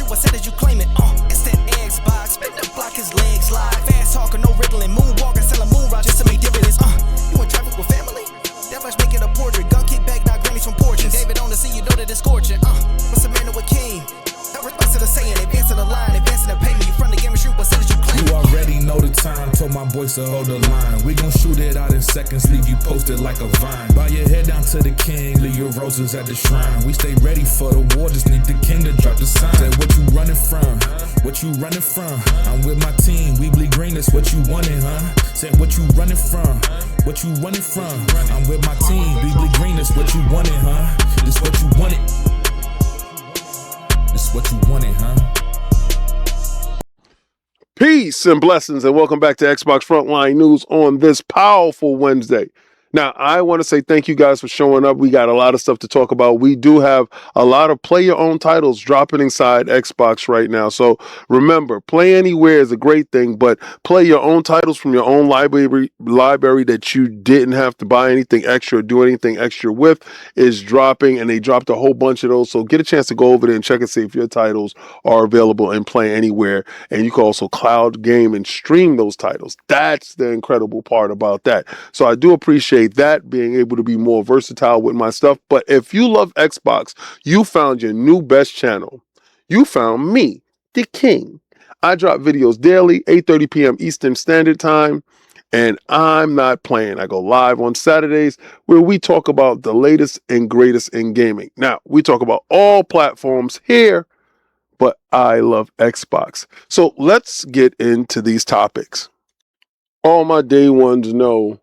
shoot, I said as you claim it. It's that Xbox, spin the block, his legs slide. Fast talker, no riddling, moonwalking, selling moon rock just to make dividends. You in traffic with family? That much making a portrait. Gun kick back, not grannies from porches. David on the scene, you know that it's scorching. What's a man with king? No response to the saying, advancing the line, advancing the payment. You front the game and shoot, what said as you claim it. You already know the time, told my boys to hold the line. We gon' shoot it out in seconds, leave you posted like a vine. Bow your head down to the king, leave your roses at the shrine. We stay ready for the war, just need the king to drop the sign. Say what you running from, what you running from. I'm with my team, we bleed green, that's what you wanted, huh? Say what you running from, what you running from. I'm with my team, we bleed green, that's what you wanted, huh? This what you wanted. This what you wanted, huh? Peace and blessings, and welcome back to Xbox Frontline News on this powerful Wednesday. Now, I want to say thank you guys for showing up. We got a lot of stuff to talk about. We do have a lot of play-your-own titles dropping inside Xbox right now. So remember, Play Anywhere is a great thing, but play your own titles from your own library that you didn't have to buy anything extra or do anything extra with is dropping, and they dropped a whole bunch of those. So get a chance to go over there and check and see if your titles are available in Play Anywhere. And you can also cloud game and stream those titles. That's the incredible part about that. So I do appreciate that, being able to be more versatile with my stuff. But if you love Xbox, you found your new best channel. You found me, the king. I drop videos daily, 8:30 p.m. Eastern Standard Time, and I'm not playing. I go live on Saturdays where we talk about the latest and greatest in gaming. Now, we talk about all platforms here, but I love Xbox. So let's get into these topics. All my day ones know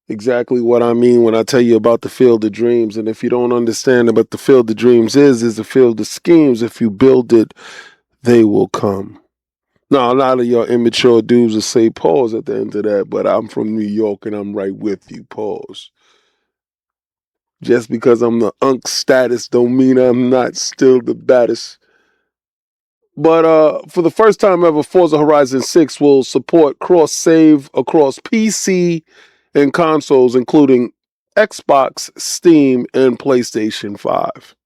exactly what I mean when I tell you about the field of dreams. And if you don't understand what the field of dreams is the field of schemes. If you build it, they will come. Now, a lot of your immature dudes will say pause at the end of that, but I'm from New York and I'm right with you. Pause. Just because I'm the unk status don't mean I'm not still the baddest. But for the first time ever, Forza Horizon 6 will support cross-save across PC and consoles, including Xbox, Steam, and PlayStation 5.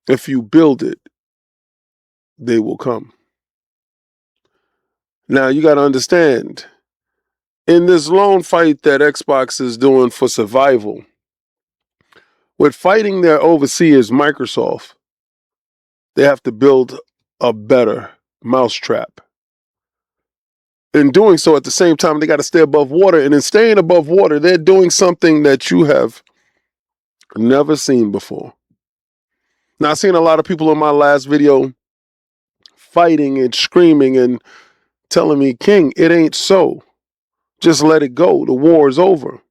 If you build it, they will come. Now, you got to understand, in this lone fight that Xbox is doing for survival, with fighting their overseers, Microsoft, they have to build a better mousetrap. In doing so, at the same time, they got to stay above water. And in staying above water, they're doing something that you have never seen before. Now, I've seen a lot of people in my last video fighting and screaming and telling me, King, it ain't so. Just let it go. The war is over.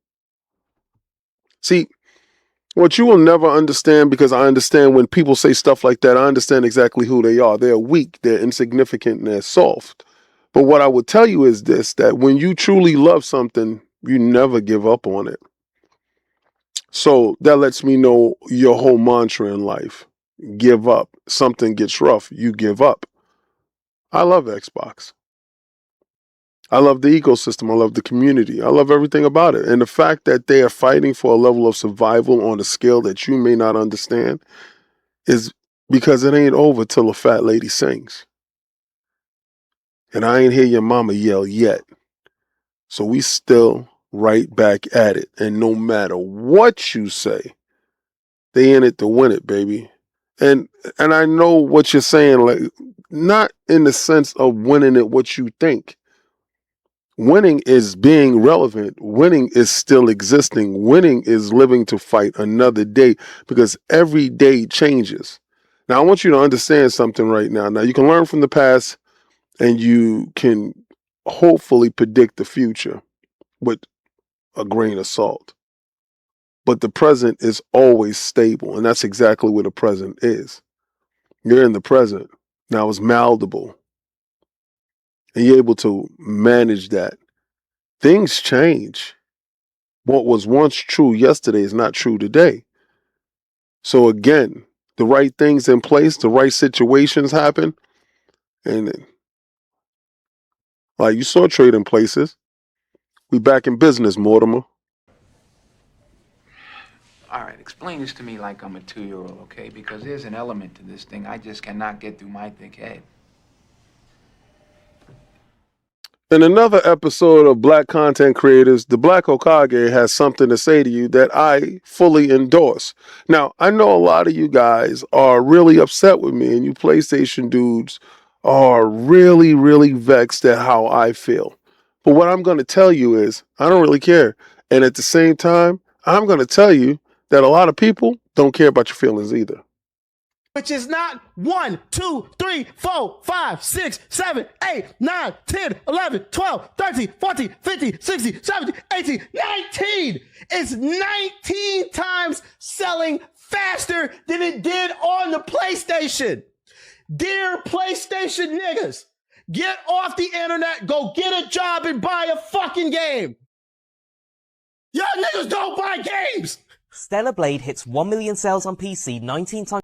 See, what you will never understand, because I understand when people say stuff like that, I understand exactly who they are. They're weak, they're insignificant, and they're soft. But what I would tell you is this, that when you truly love something, you never give up on it. So that lets me know your whole mantra in life. Give up. Something gets rough, you give up. I love Xbox. I love the ecosystem. I love the community. I love everything about it. And the fact that they are fighting for a level of survival on a scale that you may not understand is because it ain't over till a fat lady sings. And I ain't hear your mama yell yet. So we still right back at it. And no matter what you say, they in it to win it, baby. And I know what you're saying, like, not in the sense of winning it what you think. Winning is being relevant. Winning is still existing. Winning is living to fight another day, because every day changes. Now, I want you to understand something right now. Now, you can learn from the past and you can hopefully predict the future with a grain of salt. But the present is always stable, and that's exactly where the present is. You're in the present. Now it's malleable, and you're able to manage that. Things change. What was once true yesterday is not true today. So again, the right things in place, the right situations happen, and like you saw Trading Places, we back in business, Mortimer. All right, explain this to me like I'm a 2-year-old, okay? Because there's an element to this thing I just cannot get through my thick head. In another episode of Black Content Creators, the Black Hokage has something to say to you that I fully endorse. Now, I know a lot of you guys are really upset with me, and you PlayStation dudes are really, really vexed at how I feel. But what I'm going to tell you is, I don't really care. And at the same time, I'm going to tell you that a lot of people don't care about your feelings either. Which is not 1, 2, 3, 4, 5, 6, 7, 8, 9, 10, 11, 12, 13, 14, 15, 16, 17, 18, 19. It's 19 times selling faster than it did on the PlayStation. Dear PlayStation niggas, get off the internet, go get a job and buy a fucking game. Y'all niggas don't buy games. Stellar Blade hits 1 million sales on PC 19 times.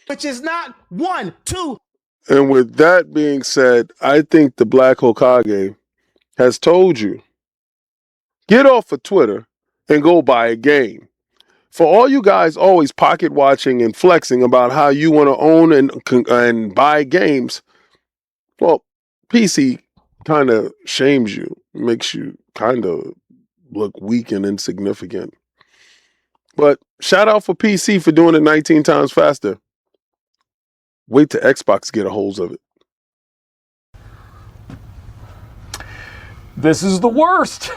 Which is not 1, 2. And with that being said, I think the Black Hokage has told you, get off of Twitter and go buy a game. For all you guys always pocket watching and flexing about how you want to own and buy games, well, PC kind of shames you, makes you kind of look weak and insignificant. But shout out for PC for doing it 19 times faster. Wait till Xbox get a hold of it. This is the worst.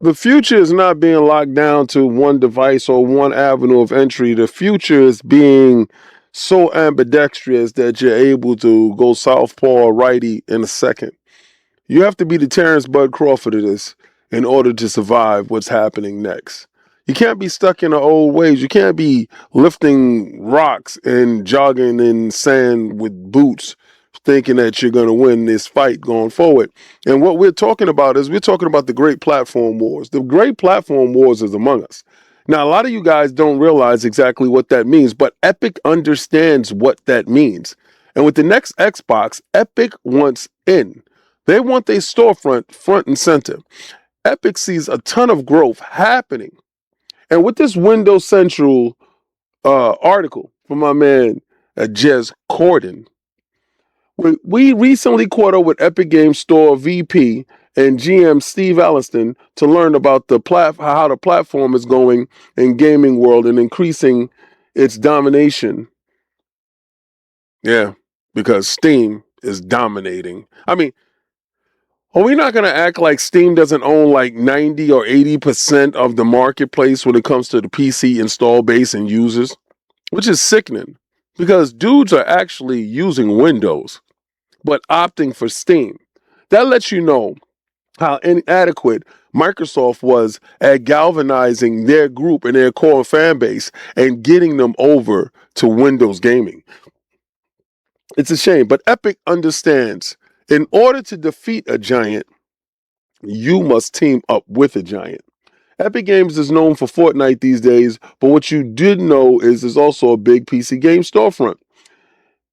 The future is not being locked down to one device or one avenue of entry. The future is being so ambidextrous that you're able to go southpaw or righty in a second. You have to be the Terrence Bud Crawford of this in order to survive what's happening next. You can't be stuck in the old ways. You can't be lifting rocks and jogging in sand with boots thinking that you're going to win this fight going forward. And what we're talking about is we're talking about the great platform wars. The great platform wars is among us. Now, a lot of you guys don't realize exactly what that means, but Epic understands what that means. And with the next Xbox, Epic wants in. They want their storefront front and center. Epic sees a ton of growth happening. And with this Windows Central article from my man Jez Corden, we recently caught up with Epic Games Store VP and GM Steve Alliston to learn about how the platform is going in gaming world and increasing its domination. Yeah, because Steam is dominating. I mean, are we not going to act like Steam doesn't own like 90 or 80% of the marketplace when it comes to the PC install base and users? Which is sickening because dudes are actually using Windows but opting for Steam. That lets you know how inadequate Microsoft was at galvanizing their group and their core fan base and getting them over to Windows gaming. It's a shame, but Epic understands in order to defeat a giant, you must team up with a giant. Epic Games is known for Fortnite these days, but what you did know is there's also a big PC game storefront.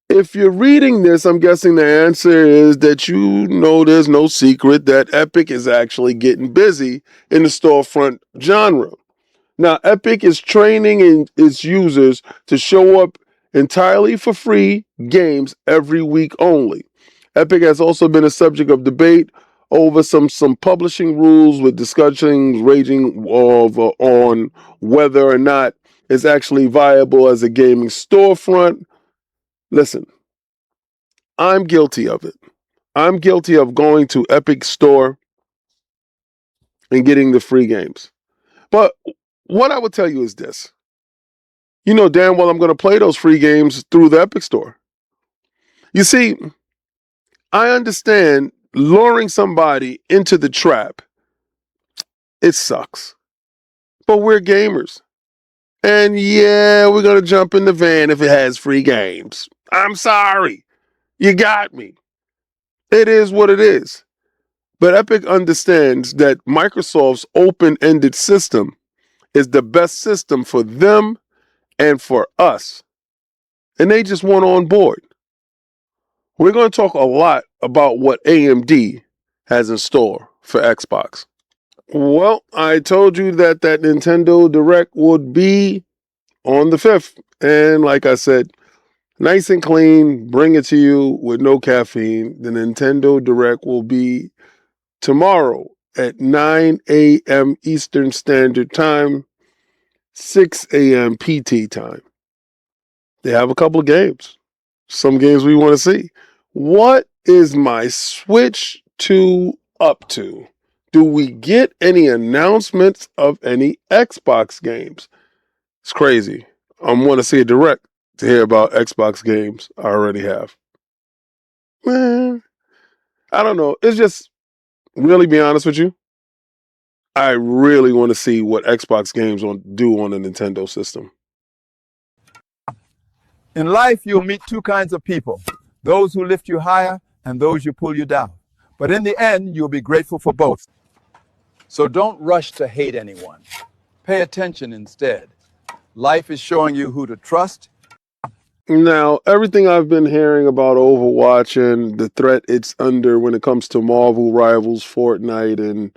If you're reading this, I'm guessing the answer is that you know there's no secret that Epic is actually getting busy in the storefront genre. Now, Epic is training its users to show up entirely for free games every week only. Epic has also been a subject of debate over some publishing rules with discussions raging on whether or not it's actually viable as a gaming storefront. Listen, I'm guilty of it. I'm guilty of going to Epic Store and getting the free games. But what I would tell you is this. You know damn well I'm going to play those free games through the Epic Store. You see, I understand luring somebody into the trap. It sucks. But we're gamers. And yeah, we're going to jump in the van if it has free games. I'm sorry. You got me. It is what it is. But Epic understands that Microsoft's open-ended system is the best system for them and for us. And they just want on board. We're going to talk a lot about what AMD has in store for Xbox. Well, I told you that Nintendo Direct would be on the 5th. And like I said, nice and clean, bring it to you with no caffeine. The Nintendo Direct will be tomorrow at 9 a.m. Eastern Standard Time, 6 a.m. PT time. They have a couple of games. Some games we want to see. What is my Switch 2 up to? Do we get any announcements of any Xbox games? It's crazy. I want to see a direct to hear about Xbox games I already have. Man, I don't know. It's just, really be honest with you, I really want to see what Xbox games do on the Nintendo system. In life, you'll meet two kinds of people, those who lift you higher and those who pull you down. But in the end, you'll be grateful for both. So don't rush to hate anyone. Pay attention instead. Life is showing you who to trust. Now, everything I've been hearing about Overwatch and the threat it's under when it comes to Marvel Rivals, Fortnite, and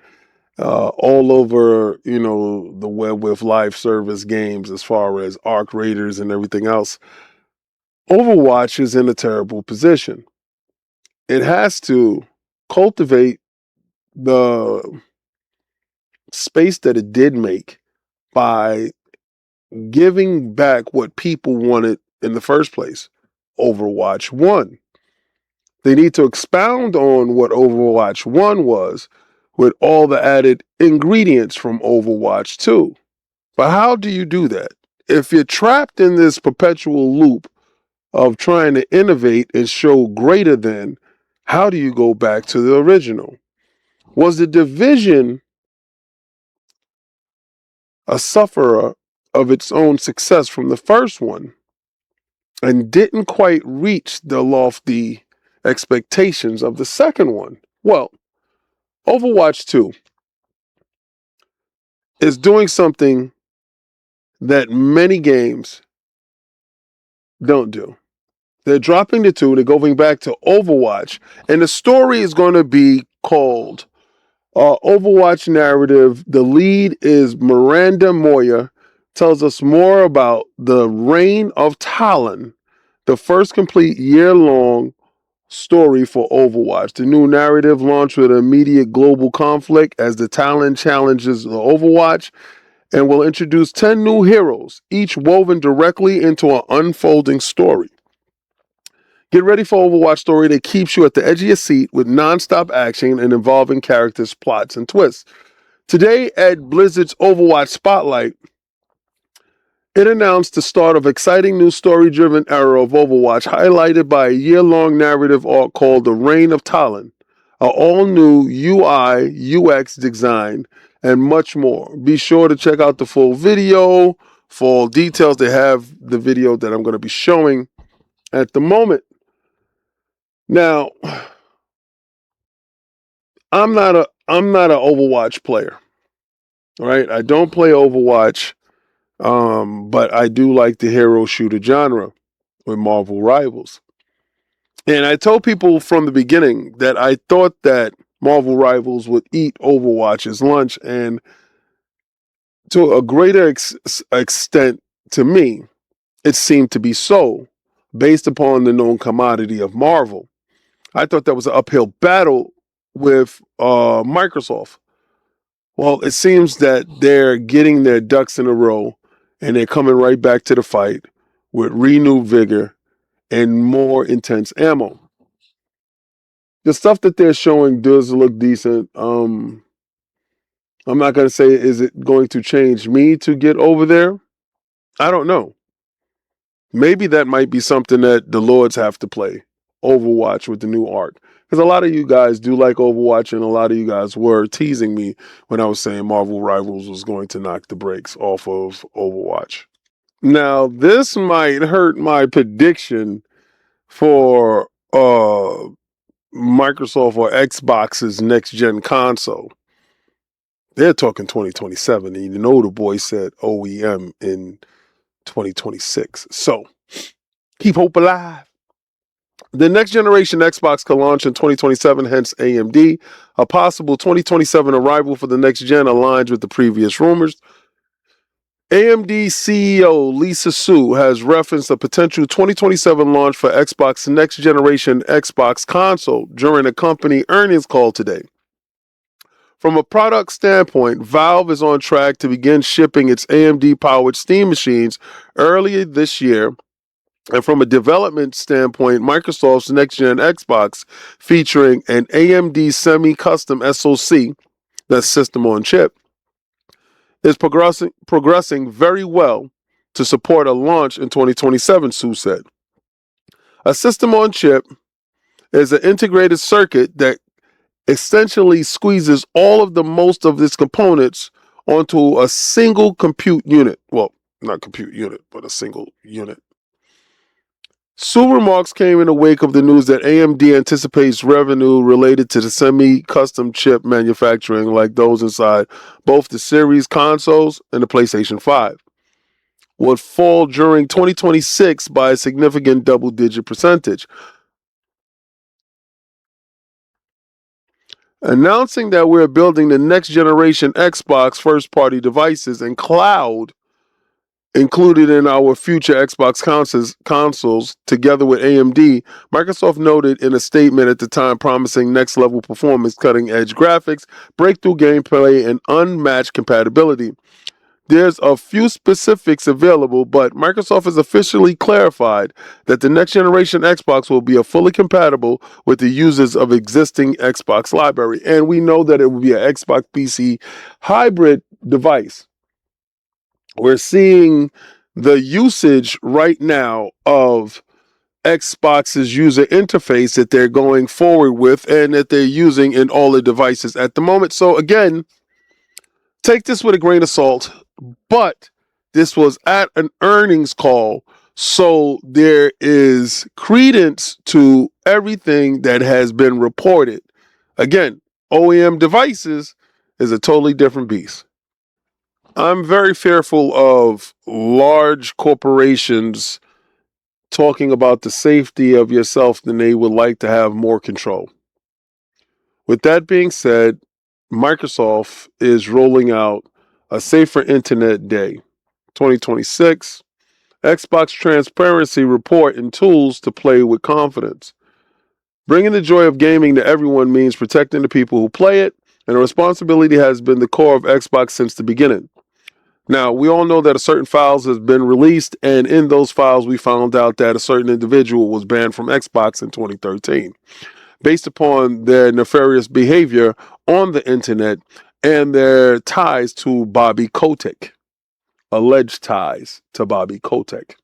all over, the web with live service games as far as Arc Raiders and everything else, Overwatch is in a terrible position. It has to cultivate the space that it did make by giving back what people wanted in the first place. Overwatch 1. They need to expound on what Overwatch 1 was with all the added ingredients from Overwatch 2. But how do you do that? If you're trapped in this perpetual loop of trying to innovate and show greater than, how do you go back to the original? Was the division a sufferer of its own success from the first one and didn't quite reach the lofty expectations of the second one? Well, Overwatch 2 is doing something that many games don't do. They're dropping the 2, they're going back to Overwatch, and the story is going to be called Overwatch Narrative. The lead is Miranda Moya, tells us more about the reign of Talon, the first complete year-long story for Overwatch. The new narrative launched with immediate global conflict as the Talon challenges the Overwatch and will introduce 10 new heroes, each woven directly into an unfolding story. Get ready for Overwatch story that keeps you at the edge of your seat with non-stop action and involving characters, plots, and twists. Today at Blizzard's Overwatch Spotlight, it announced the start of exciting new story-driven era of Overwatch, highlighted by a year-long narrative arc called The Reign of Talon, an all-new UI, UX design, and much more. Be sure to check out the full video. For all details, they have the video that I'm going to be showing at the moment. Now, I'm not an Overwatch player. All right, I don't play Overwatch, but I do like the hero shooter genre with Marvel Rivals. And I told people from the beginning that I thought that Marvel Rivals would eat Overwatch's lunch, and to a greater extent to me, it seemed to be so, based upon the known commodity of Marvel. I thought that was an uphill battle with Microsoft. Well, it seems that they're getting their ducks in a row and they're coming right back to the fight with renewed vigor and more intense ammo. The stuff that they're showing does look decent. I'm not going to say, is it going to change me to get over there? I don't know. Maybe that might be something that the Lords have to play, Overwatch with the new arc. Because a lot of you guys do like Overwatch, and a lot of you guys were teasing me when I was saying Marvel Rivals was going to knock the brakes off of Overwatch. Now, this might hurt my prediction for Microsoft or Xbox's next-gen console. They're talking 2027, and you know the boy said OEM in 2026. So, keep hope alive. The next generation Xbox could launch in 2027, hence AMD. A possible 2027 arrival for the next gen aligns with the previous rumors. AMD CEO Lisa Su has referenced a potential 2027 launch for Xbox next generation Xbox console during a company earnings call today. From a product standpoint, Valve is on track to begin shipping its AMD-powered Steam machines earlier this year. And from a development standpoint, Microsoft's next-gen Xbox, featuring an AMD semi-custom SoC, that's system on chip, is progressing very well to support a launch in 2027, Su said. A system on chip is an integrated circuit that essentially squeezes all of the most of its components onto a single compute unit. Well, not compute unit, but a single unit. Su remarks came in the wake of the news that AMD anticipates revenue related to the semi-custom chip manufacturing like those inside both the series consoles and the PlayStation 5 would fall during 2026 by a significant double-digit percentage. Announcing that we're building the next generation Xbox first-party devices and cloud included in our future Xbox consoles together with AMD, Microsoft noted in a statement at the time promising next-level performance, cutting-edge graphics, breakthrough gameplay, and unmatched compatibility. There's a few specifics available, but Microsoft has officially clarified that the next generation Xbox will be fully compatible with the users of existing Xbox library. And we know that it will be an Xbox PC hybrid device. We're seeing the usage right now of Xbox's user interface that they're going forward with and that they're using in all the devices at the moment. So again, take this with a grain of salt, but this was at an earnings call, so there is credence to everything that has been reported. Again, OEM devices is a totally different beast. I'm very fearful of large corporations talking about the safety of yourself than they would like to have more control. With that being said, Microsoft is rolling out a Safer Internet Day 2026, Xbox Transparency Report and tools to play with confidence. Bringing the joy of gaming to everyone means protecting the people who play it, and the responsibility has been the core of Xbox since the beginning. Now, we all know that a certain files has been released, and in those files we found out that a certain individual was banned from Xbox in 2013 based upon their nefarious behavior on the internet and their ties to Bobby Kotick, alleged ties to Bobby Kotick.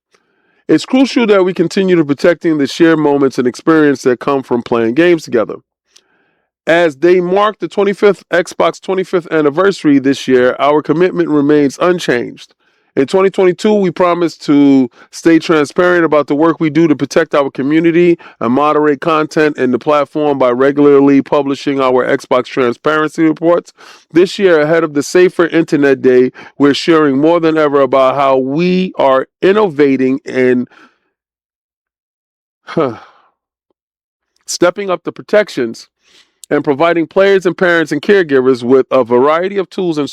It's crucial that we continue to protecting the shared moments and experience that come from playing games together. As they mark the Xbox 25th anniversary this year, our commitment remains unchanged. In 2022, we promised to stay transparent about the work we do to protect our community and moderate content in the platform by regularly publishing our Xbox transparency reports. This year, ahead of the Safer Internet Day, we're sharing more than ever about how we are innovating and stepping up the protections and providing players and parents and caregivers with a variety of tools and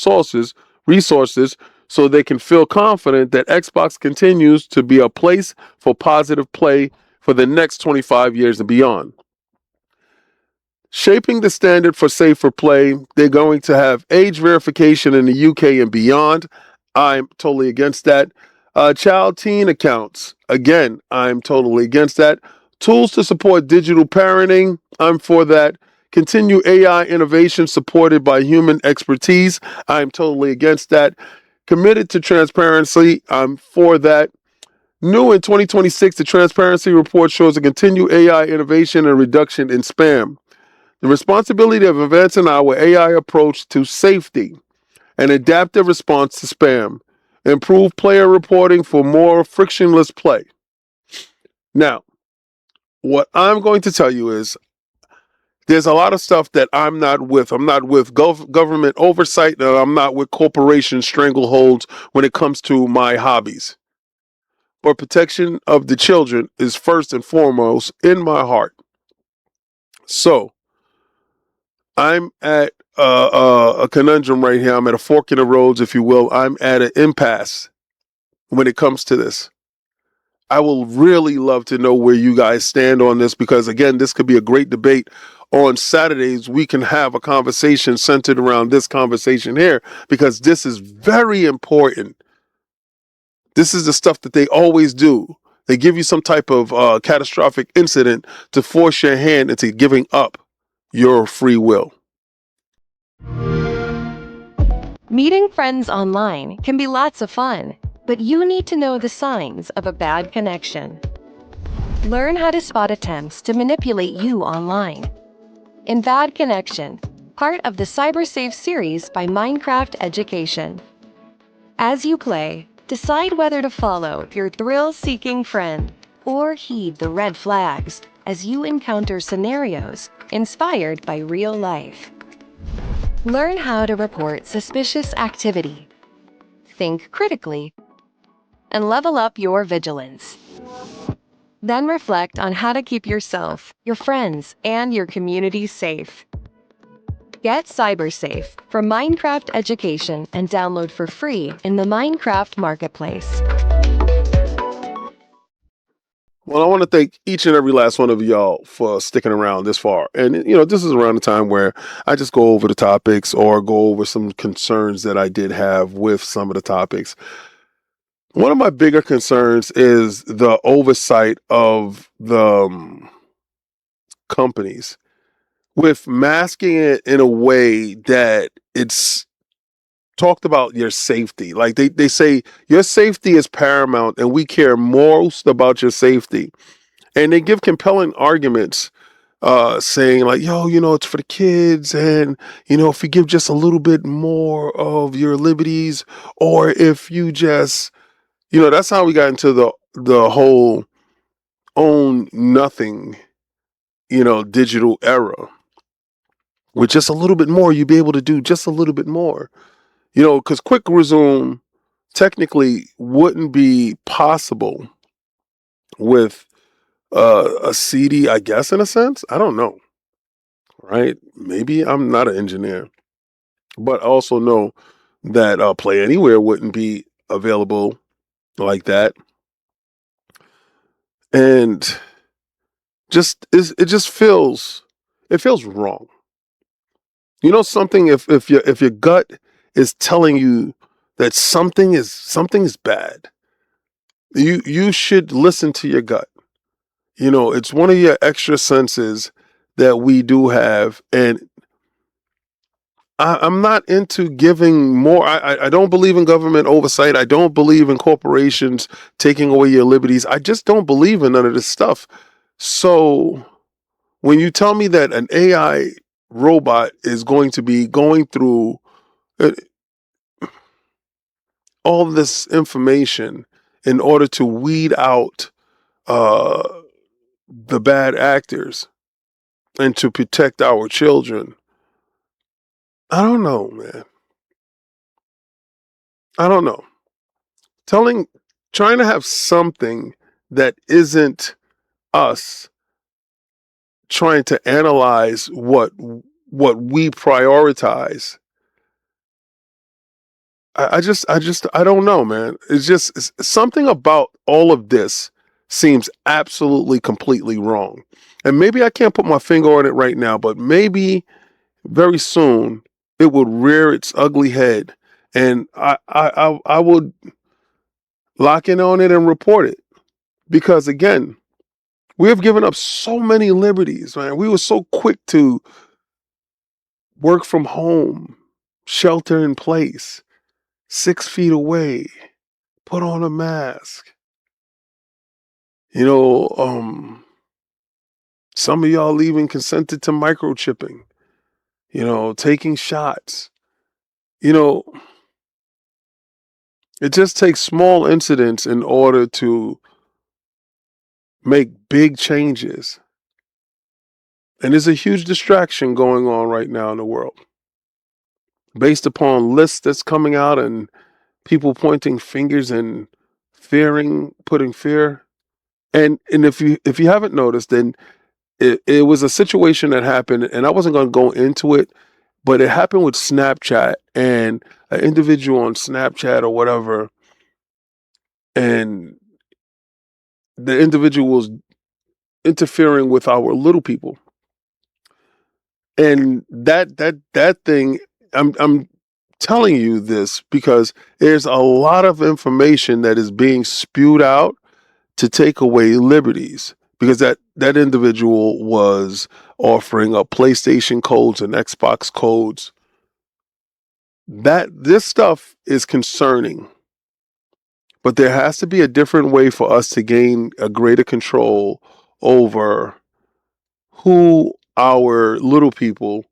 resources so they can feel confident that Xbox continues to be a place for positive play for the next 25 years and beyond. Shaping the standard for safer play, they're going to have age verification in the UK and beyond. I'm totally against that. Child-teen accounts, again, I'm totally against that. Tools to support digital parenting, I'm for that. Continue AI innovation supported by human expertise. I'm totally against that. Committed to transparency. I'm for that. New in 2026, the Transparency Report shows a continued AI innovation and reduction in spam. The responsibility of advancing our AI approach to safety and adaptive response to spam. Improve player reporting for more frictionless play. Now, what I'm going to tell you is, there's a lot of stuff that I'm not with. I'm not with government oversight, and I'm not with corporation strangleholds when it comes to my hobbies. but protection of the children is first and foremost in my heart. So I'm at a conundrum right here. I'm at a fork in the roads, if you will. I'm at an impasse when it comes to this. I will really love to know where you guys stand on this, because again, this could be a great debate. On Saturdays, we can have a conversation centered around this conversation here, because this is very important. This is the stuff that they always do. They give you some type of catastrophic incident to force your hand into giving up your free will. Meeting friends online can be lots of fun, but you need to know the signs of a bad connection. Learn how to spot attempts to manipulate you online. In Bad Connection, part of the CyberSafe series by Minecraft Education. As you play, decide whether to follow your thrill-seeking friend or heed the red flags as you encounter scenarios inspired by real life. Learn how to report suspicious activity. Think critically, and level up your vigilance. Then reflect on how to keep yourself, your friends, and your community safe. Get CyberSafe from Minecraft Education and download for free in the Minecraft Marketplace. Well, I want to thank each and every last one of y'all for sticking around this far. And, this is around the time where I just go over the topics or go over some concerns that I did have with some of the topics. One of my bigger concerns is the oversight of the companies with masking it in a way that it's talked about your safety. Like they say your safety is paramount and we care most about your safety. And they give compelling arguments saying like, yo, it's for the kids. And, if you give just a little bit more of your liberties, or if you just, that's how we got into the whole own nothing, digital era. With just a little bit more, you'd be able to do just a little bit more. Because quick resume technically wouldn't be possible with a CD, I guess, in a sense. I don't know. Right? Maybe I'm not an engineer, but I also know that Play Anywhere wouldn't be available like that. And it feels wrong. Something, if your gut is telling you that something is bad, you should listen to your gut. It's one of your extra senses that we do have, and I'm not into giving more. I don't believe in government oversight. I don't believe in corporations taking away your liberties. I just don't believe in none of this stuff. So when you tell me that an AI robot is going to be going through all this information in order to weed out the bad actors and to protect our children, I don't know, man. I don't know. Trying to have something that isn't us trying to analyze what we prioritize. I don't know, man. It's something about all of this seems absolutely completely wrong. And maybe I can't put my finger on it right now, but maybe very soon it would rear its ugly head, and I would lock in on it and report it. Because again, we have given up so many liberties, man. We were so quick to work from home, shelter in place, 6 feet away, put on a mask. Some of y'all even consented to microchipping, taking shots. It just takes small incidents in order to make big changes. And there's a huge distraction going on right now in the world based upon lists that's coming out and people pointing fingers and putting fear. And if you haven't noticed, then it was a situation that happened, and I wasn't going to go into it, but it happened with Snapchat and an individual on Snapchat or whatever, and the individual was interfering with our little people. And that thing, I'm telling you this because there's a lot of information that is being spewed out to take away liberties, because that individual was offering up PlayStation codes and Xbox codes. That this stuff is concerning, but there has to be a different way for us to gain a greater control over who our little people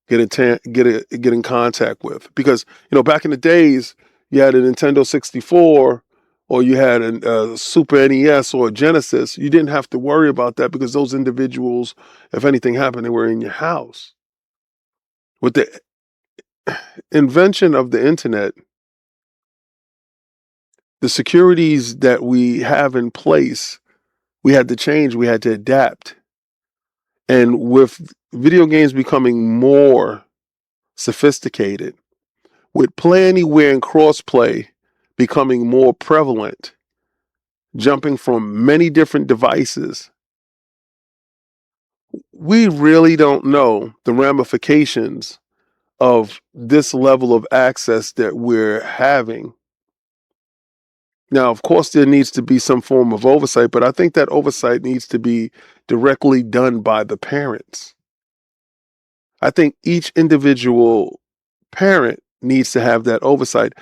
get in contact with. Because back in the days, you had a Nintendo 64 or you had a Super NES or a Genesis. You didn't have to worry about that because those individuals, if anything happened, they were in your house. With the invention of the internet, the securities that we have in place, we had to change, we had to adapt. And with video games becoming more sophisticated, with Play Anywhere and crossplay becoming more prevalent, jumping from many different devices, we really don't know the ramifications of this level of access that we're having. Now, of course, there needs to be some form of oversight, but I think that oversight needs to be directly done by the parents. I think each individual parent needs to have that oversight.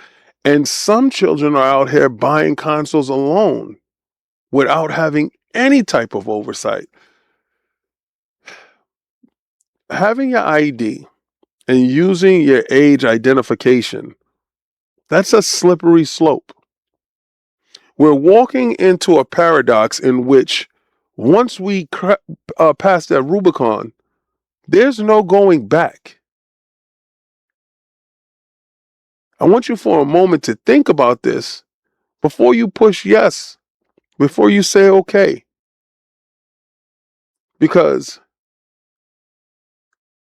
And some children are out here buying consoles alone without having any type of oversight. Having your ID and using your age identification, that's a slippery slope. We're walking into a paradox in which once we pass that Rubicon, there's no going back. I want you for a moment to think about this before you push yes, before you say okay. Because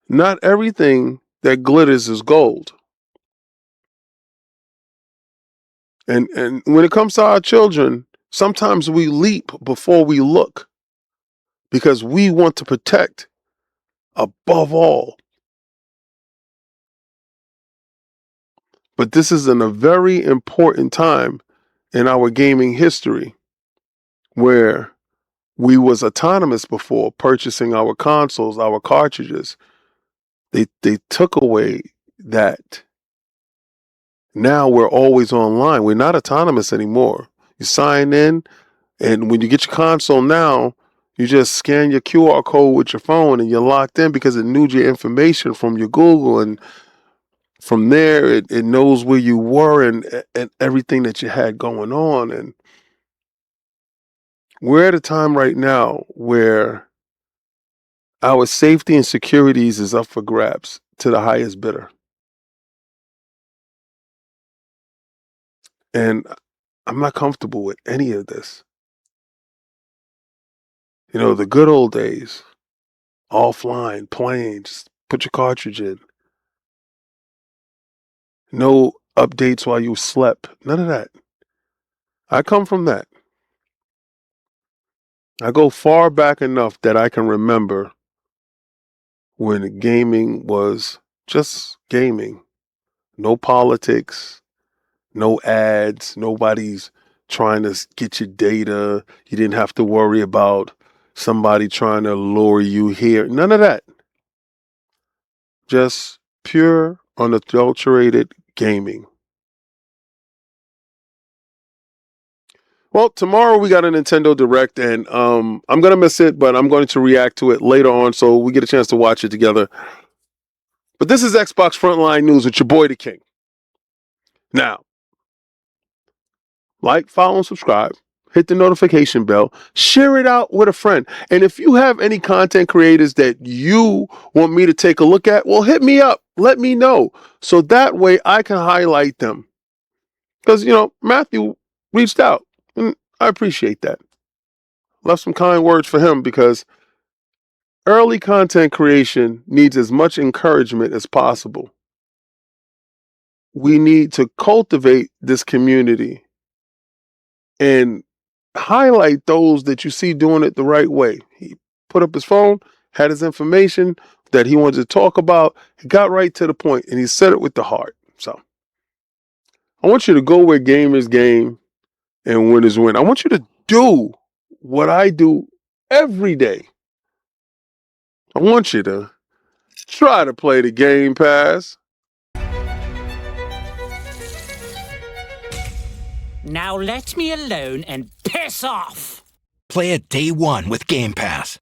not everything that glitters is gold. And when it comes to our children, sometimes we leap before we look because we want to protect above all. But this is in a very important time in our gaming history where we was autonomous before purchasing our consoles, our cartridges. They took away that. Now we're always online. We're not autonomous anymore. You sign in, and when you get your console now, you just scan your QR code with your phone and you're locked in because it knew your information from your Google, and from there it knows where you were and everything that you had going on. And we're at a time right now where our safety and securities is up for grabs to the highest bidder. And I'm not comfortable with any of this. The good old days, offline, playing, just put your cartridge in. No updates while you slept. None of that. I come from that. I go far back enough that I can remember when gaming was just gaming. No politics, no ads, nobody's trying to get your data. You didn't have to worry about somebody trying to lure you here. None of that. Just pure, unadulterated gaming. Well, tomorrow we got a Nintendo Direct, and I'm going to miss it, but I'm going to react to it later on so we get a chance to watch it together. But this is Xbox Frontline News with your boy, The King. Now, like, follow, and subscribe. Hit the notification bell. Share it out with a friend. And if you have any content creators that you want me to take a look at, well, hit me up. Let me know. So that way I can highlight them. Because, Matthew reached out. I appreciate that. Left some kind words for him because early content creation needs as much encouragement as possible. We need to cultivate this community and highlight those that you see doing it the right way. He put up his phone, had his information that he wanted to talk about, he got right to the point, and he said it with the heart. So I want you to go where gamers game and winners win. I want you to do what I do every day. I want you to try to play the Game Pass. Now let me alone and piss off! Play it day one with Game Pass.